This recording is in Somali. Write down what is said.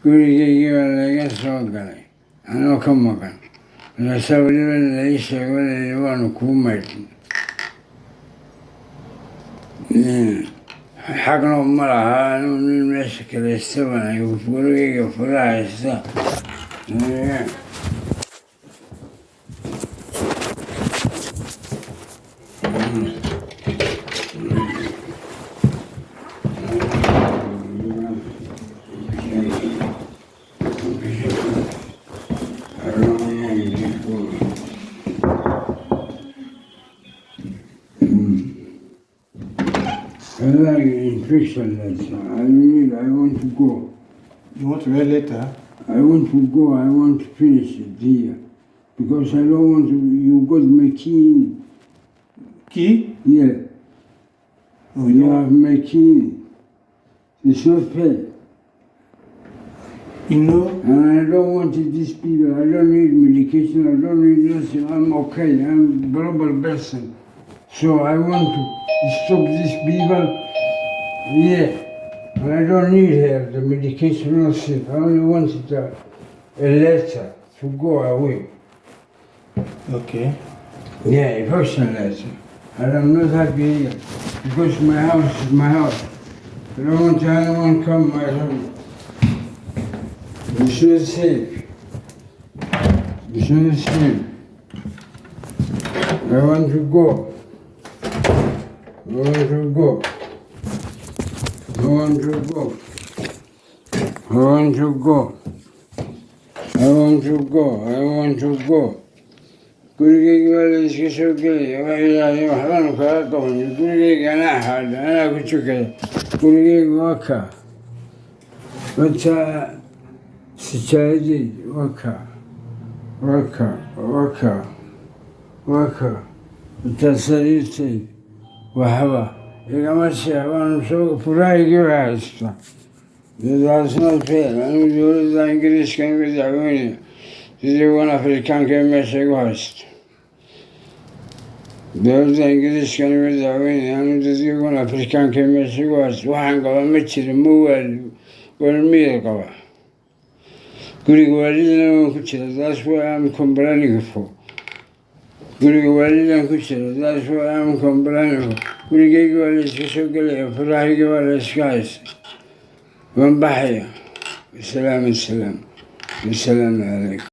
gurigaygii baa laga soo galay anoo ka maqan markaasaa weliba lai sheego layihi waanu kuu maydhin xaqna ma laha anuu nin meesha kalaysta baan gurigayga fura haysta infection letter. I want to go. You want to write letter? I want to go. I want to finish it here. Because I don't want to, you got my key. Key? Yeah. Oh, you have my key. It's not fair. You know? And I don't want these people. I don't need medication. I don't need nothing. I'm okay. I'm a global person. So I want to stop these people. Yeah. And I don't need her, the medication, nothing. I only wanted a letter to go away. Okay. Yeah, a personal letter. And I'm not happy here. Because my house is my house. I don't want anyone to come my home. It's not safe. It's not safe. I want to go. I want to go. I want to go. I want to go. I want to go. I want to go. Gurigayga waa la iska soo gelaya waa ilaahay waxbaan kaga qabanay gurigayga anaa xaadha anaa ku tukada gurigayga waa kaa wataa sijaayadayda waa kaa waa kaa waa kaa waa kaa wataa sariirtayda waxba igama seexbaan soo furahaygii baa haysta that's not fair anigu dawladda ingiriiskan uga dacwoonaya sidii afrikaanka ee meesha igu haysto dawladda ingiriiskan uga dacwoonaya anigu dadkii afrikaanka ee meesha igu haysto waxaan qabaa ma jira ma waalmiyad qabaa guriga waalidana waan ku jira that's why I'm complaining for guriga waalidan ku jira that's why I'm complaining for gurigayga waa la iska soo gelaya furahayga waa la iska haystay waan baxaya wasalaam calaykum